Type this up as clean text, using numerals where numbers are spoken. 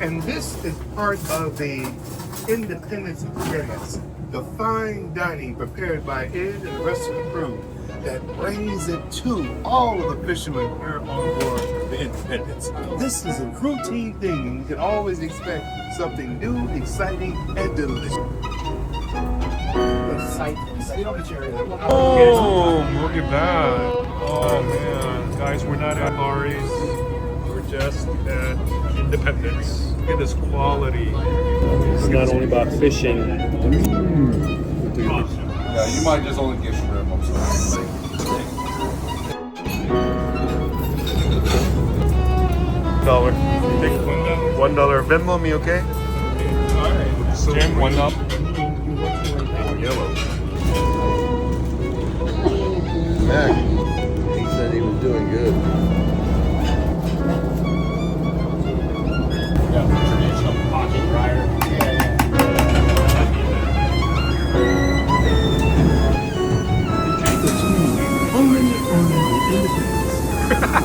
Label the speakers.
Speaker 1: And this is part of the independence experience, the fine dining prepared by Ed and the rest of the crew that brings it to all of the fishermen here on board the Independence. This is a routine thing, and you can always expect something new, exciting, and delicious.
Speaker 2: Oh, look at that. Oh man. Guys, we're not at Ari's. We're just at Independence. Look at this quality. It's not only about fishing.
Speaker 3: Yeah, you might just only get shrimp. I'm sorry.
Speaker 2: $1. $1 Venmo me, okay?
Speaker 3: Alright.
Speaker 2: So Jim, $1.
Speaker 3: Yellow.
Speaker 4: Mac, he said he was doing good.
Speaker 3: Yeah, traditional pocket fryer.
Speaker 1: Only on the Independence.